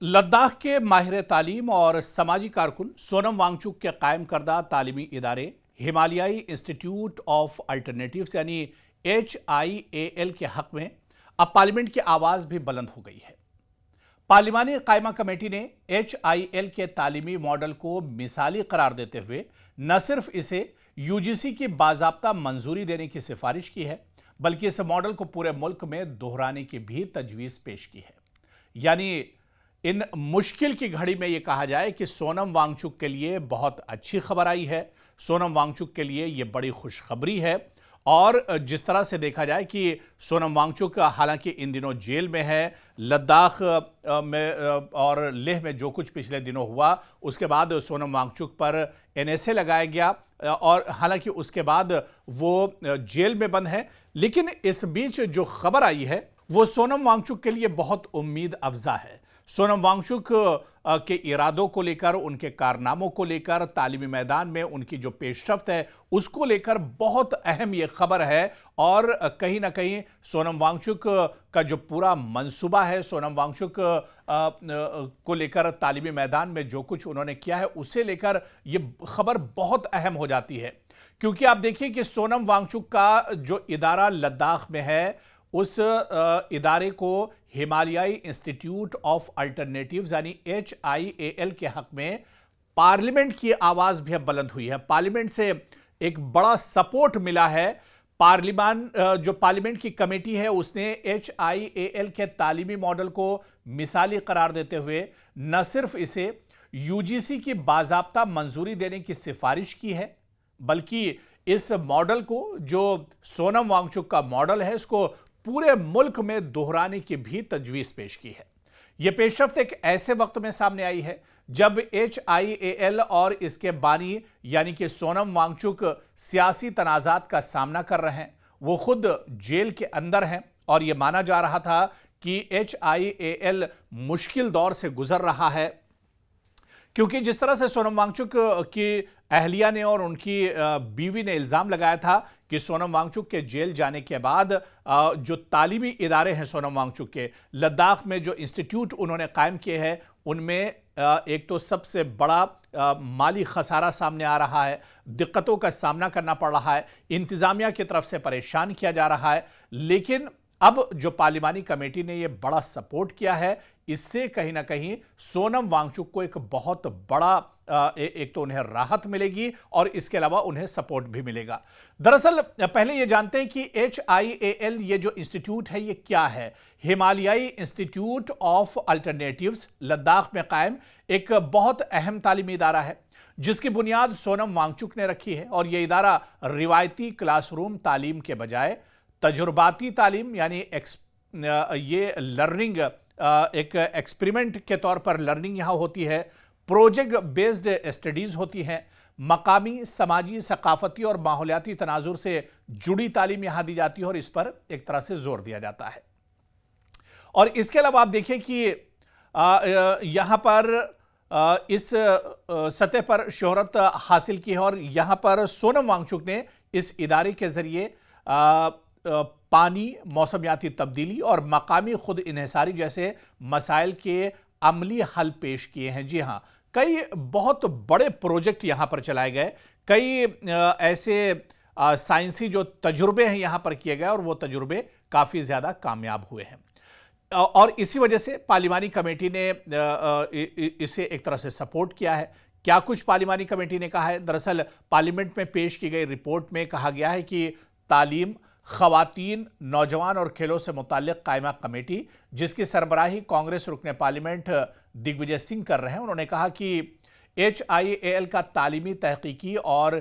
लद्दाख के माहिर तालीम और समाजी कारकुन सोनम वांगचुक के कायम करदा तालीमी इदारे हिमालयाई इंस्टीट्यूट ऑफ अल्टरनेटिव्स यानी HIAL के हक में अब पार्लियामेंट की आवाज भी बुलंद हो गई है। पार्लिमानी कायमा कमेटी ने HIAL के तालीमी मॉडल को मिसाली करार देते हुए न सिर्फ इसे UGC की बाजाब्ता मंजूरी देने की सिफारिश की है, बल्कि इस मॉडल को पूरे मुल्क में दोहराने की भी तजवीज पेश की है। यानी इन मुश्किल की घड़ी में यह कहा जाए कि सोनम वांगचुक के लिए बहुत अच्छी खबर आई है। सोनम वांगचुक के लिए यह बड़ी खुशखबरी है। और जिस तरह से देखा जाए कि सोनम वांगचुक हालांकि इन दिनों जेल में है, लद्दाख में और लेह में जो कुछ पिछले दिनों हुआ उसके बाद सोनम वांगचुक पर NSA लगाया गया और हालांकि उसके बाद वो जेल में बंद है। लेकिन इस बीच जो खबर आई है वो सोनम वांगचुक के लिए बहुत उम्मीद अफजा है। सोनम वांगचुक के इरादों को लेकर, उनके कारनामों को लेकर, तालीमी मैदान में उनकी जो पेशरफ्त है उसको लेकर बहुत अहम ये खबर है। और कहीं ना कहीं सोनम वांगचुक का जो पूरा मंसूबा है, सोनम वांगचुक को लेकर तालीमी मैदान में जो कुछ उन्होंने किया है उसे लेकर ये खबर बहुत अहम हो जाती है। क्योंकि आप देखिए कि सोनम वांगचुक का जो इदारा लद्दाख में है उस इदारे को हिमालयाई इंस्टीट्यूट ऑफ अल्टरनेटिव्स यानी HIAL के हक में पार्लियामेंट की आवाज भी अब बुलंद हुई है। पार्लियामेंट से एक बड़ा सपोर्ट मिला है। जो पार्लियामेंट की कमेटी है उसने HIAL के तालीमी मॉडल को मिसाली करार देते हुए न सिर्फ इसे UGC की बाजाब्ता मंजूरी देने की सिफारिश की है, बल्कि इस मॉडल को, जो सोनम वांगचुक का मॉडल है, इसको पूरे मुल्क में दोहराने की भी तजवीज पेश की है। यह पेशरफ्त एक ऐसे वक्त में सामने आई है जब HIAL और इसके बानी यानी कि सोनम वांगचुक सियासी तनाजात का सामना कर रहे हैं। वो खुद जेल के अंदर हैं और यह माना जा रहा था कि HIAL मुश्किल दौर से गुजर रहा है, क्योंकि जिस तरह से सोनम वांगचुक की अहलिया ने और उनकी बीवी ने इल्ज़ाम लगाया था कि सोनम वांगचुक के जेल जाने के बाद जो तालीमी इदारे हैं सोनम वांगचुक के, लद्दाख में जो इंस्टीट्यूट उन्होंने कायम किए हैं उनमें एक तो सबसे बड़ा माली खसारा सामने आ रहा है, दिक्कतों का सामना करना पड़ रहा है, इंतज़ामिया की तरफ से परेशान किया जा रहा है। लेकिन अब जो पार्लिमानी कमेटी ने यह बड़ा सपोर्ट किया है, इससे कहीं ना कहीं सोनम वांगचुक को एक बहुत बड़ा एक तो उन्हें राहत मिलेगी और इसके अलावा उन्हें सपोर्ट भी मिलेगा। दरअसल पहले ये जानते हैं कि HIAL ये जो इंस्टीट्यूट है ये क्या है। हिमालयाई इंस्टीट्यूट ऑफ अल्टरनेटिव्स लद्दाख में कायम एक बहुत अहम तालीमी इदारा है जिसकी बुनियाद सोनम वांगचुक ने रखी है। और यह इदारा रिवायती क्लासरूम तालीम के बजाय तजुर्बाती तालीम यानी ये लर्निंग, एक एक्सपेरिमेंट के तौर पर लर्निंग यहां होती है, प्रोजेक्ट बेस्ड स्टडीज होती हैं, मकामी, समाजी, सकाफती और माहौलियाती तनाजुर से जुड़ी तालीम यहां दी जाती है और इस पर एक तरह से जोर दिया जाता है। और इसके अलावा आप देखिए कि यहां पर इस सतह पर शोहरत हासिल की है और यहां पर सोनम वांगचुक ने इस इदारे के जरिए पानी, मौसमियाती तब्दीली और मकामी खुद इन्हिसारी जैसे मसाइल के अमली हल पेश किए हैं। जी हाँ, कई बहुत बड़े प्रोजेक्ट यहां पर चलाए गए, कई ऐसे साइंसी जो तजुर्बे हैं यहां पर किए गए और वो तजुर्बे काफ़ी ज़्यादा कामयाब हुए हैं। और इसी वजह से पार्लिमानी कमेटी ने इसे एक तरह से सपोर्ट किया है। क्या कुछ पार्लिमानी कमेटी ने कहा है? दरअसल पार्लियामेंट में पेश की गई रिपोर्ट में कहा गया है कि तालीम, खवातीन, नौजवान और खेलों से मुताल्लिक कायमा कमेटी, जिसकी सरबराही कांग्रेस रुकने पार्लियामेंट दिग्विजय सिंह कर रहे हैं, उन्होंने कहा कि HIAL का तालीमी, तहकीकी और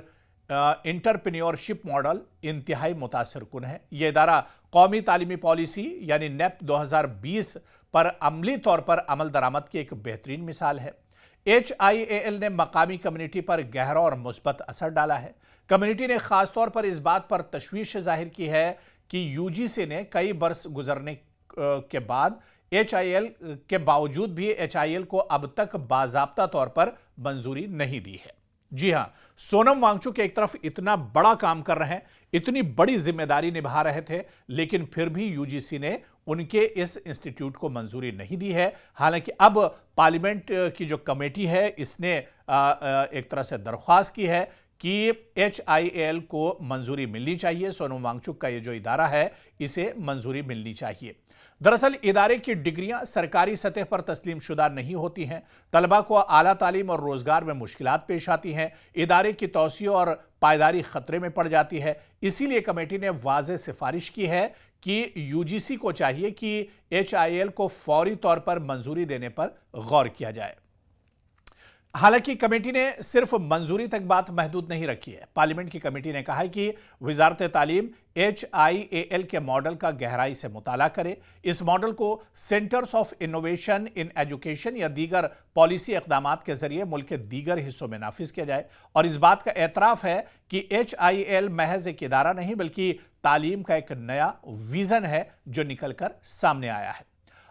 इंटरप्रेन्योरशिप मॉडल इंतहाई मुतासिर कुन है। यह इदारा कौमी तालीमी पॉलिसी यानी NEP 2020 पर अमली तौर पर अमल दरामद की एक बेहतरीन मिसाल है। HIAL ने मकामी कम्युनिटी पर गहरा और मुस्बत असर डाला है। कम्युनिटी ने खासतौर पर इस बात पर तशवीश जाहिर की है कि UGC ने कई बरस गुजरने के बाद HIAL के बावजूद भी HIAL को अब तक बाज़ाब्ता तौर पर मंजूरी नहीं दी है। जी हां, सोनम वांगचुक एक तरफ इतना बड़ा काम कर रहे हैं, इतनी बड़ी जिम्मेदारी निभा रहे थे, लेकिन फिर भी UGC ने उनके इस इंस्टीट्यूट को मंजूरी नहीं दी है। हालांकि अब पार्लियामेंट की जो कमेटी है इसने एक तरह से दरख्वास्त की है कि HIAL को मंजूरी मिलनी चाहिए। सोनम वांगचुक का ये जो इदारा है इसे मंजूरी मिलनी चाहिए। दरअसल इदारे की डिग्रियां सरकारी सतह पर तस्लीम शुदा नहीं होती हैं। तलबा को आला तालीम और रोजगार में मुश्किलात पेश आती हैं। इदारे की तौसी और पायदारी खतरे में पड़ जाती है। इसीलिए कमेटी ने वाज़ेह सिफारिश की है कि UGC को चाहिए कि HIAL को फौरी तौर पर मंजूरी देने पर गौर किया जाए। हालांकि कमेटी ने सिर्फ मंजूरी तक बात महदूद नहीं रखी है। पार्लियामेंट की कमेटी ने कहा है कि वजारत तालीम HIAL के मॉडल का गहराई से मुताला करे। इस मॉडल को centres of innovation in education या दीगर पॉलिसी इक़दामात के जरिए मुल्क के दीगर हिस्सों में नाफिज किया जाए। और इस बात का एतराफ़ है कि HIAL महज एक इदारा नहीं बल्कि तालीम का एक नया विजन है जो निकल कर सामने आया है।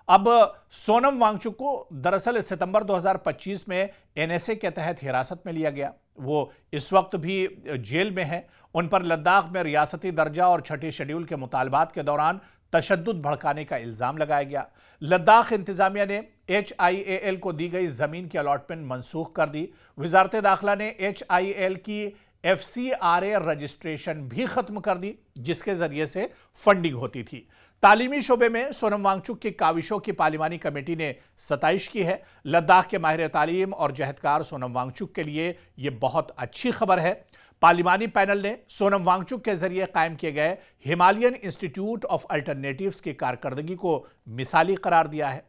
अब सोनम वांगचुक को दरअसल सितंबर 2025 में NSA के तहत हिरासत में लिया गया। वो इस वक्त भी जेल में है। उन पर लद्दाख में रियासती दर्जा और छठे शेड्यूल के मुतालबात के दौरान तशद्दुद भड़काने का इल्जाम लगाया गया। लद्दाख इंतजामिया ने HIAL को दी गई जमीन की अलॉटमेंट मनसूख कर दी। वजारत दाखिला ने HIAL की FCRA रजिस्ट्रेशन भी खत्म कर दी जिसके जरिए से फंडिंग होती थी। तालीमी शोबे में सोनम वांगचुक की काविशों की पार्लिमानी कमेटी ने सताइश की है। लद्दाख के माहिर तालीम और जहदकार सोनम वांगचुक के लिए यह बहुत अच्छी खबर है। पार्लिमानी पैनल ने सोनम वांगचुक के जरिए कायम किए गए हिमालयन इंस्टीट्यूट ऑफ अल्टरनेटिव्स की कारकर्दगी को मिसाली करार दिया है।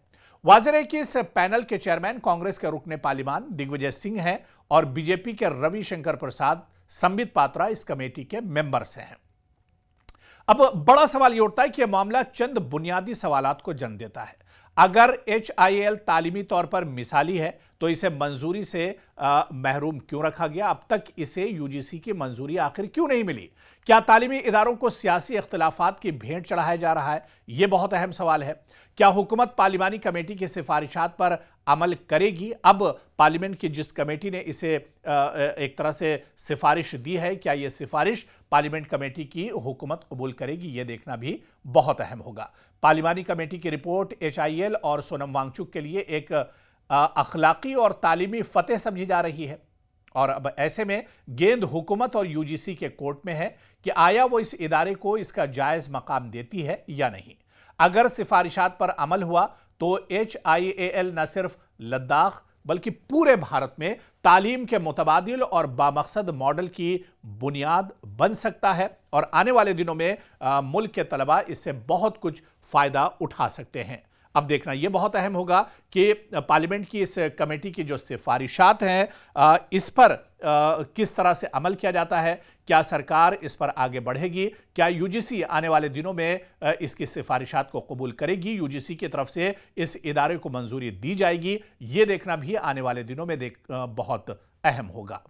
वाज़ेह है कि इस पैनल के चेयरमैन कांग्रेस के रुकने पार्लिमान दिग्विजय सिंह हैं और BJP के रविशंकर प्रसाद, संबित पात्रा इस कमेटी के मेंबर्स हैं। अब बड़ा सवाल यह उठता है कि यह मामला चंद बुनियादी सवालात को जन्म देता है। अगर HIAL तालीमी तौर पर मिसाली है तो इसे मंजूरी से महरूम क्यों रखा गया? अब तक इसे UGC की मंजूरी आखिर क्यों नहीं मिली? क्या तालीमी इदारों को सियासी इख्तिलाफात की भेंट चढ़ाया जा रहा है? यह बहुत अहम सवाल है। क्या हुकूमत पार्लिमानी कमेटी की सिफारिशात पर अमल करेगी? अब पार्लियामेंट की जिस कमेटी ने इसे एक तरह से सिफारिश दी है, क्या यह सिफारिश पार्लियामेंट कमेटी की हुकूमत कबूल करेगी? यह देखना भी बहुत अहम होगा। पार्लिमानी कमेटी की रिपोर्ट HIAL और सोनम वांगचुक के लिए एक अखलाकी और तालीमी फतेह समझी जा रही है। और अब ऐसे में गेंद हुकूमत और UGC के कोर्ट में है कि आया वो इस इदारे को इसका जायज मकाम देती है या नहीं। अगर सिफारिशात पर अमल हुआ तो HIAL न सिर्फ लद्दाख बल्कि पूरे भारत में तालीम के मुतबादिल और बामकसद मॉडल की बुनियाद बन सकता है और आने वाले दिनों में मुल्क के तलबा इससे बहुत कुछ फायदा उठा सकते हैं। अब देखना यह बहुत अहम होगा कि पार्लियामेंट की इस कमेटी की जो सिफारिशात हैं इस पर किस तरह से अमल किया जाता है। क्या सरकार इस पर आगे बढ़ेगी? क्या UGC आने वाले दिनों में इसकी सिफारिशात को कबूल करेगी? UGC की तरफ से इस इदारे को मंजूरी दी जाएगी? ये देखना भी आने वाले दिनों में बहुत अहम होगा।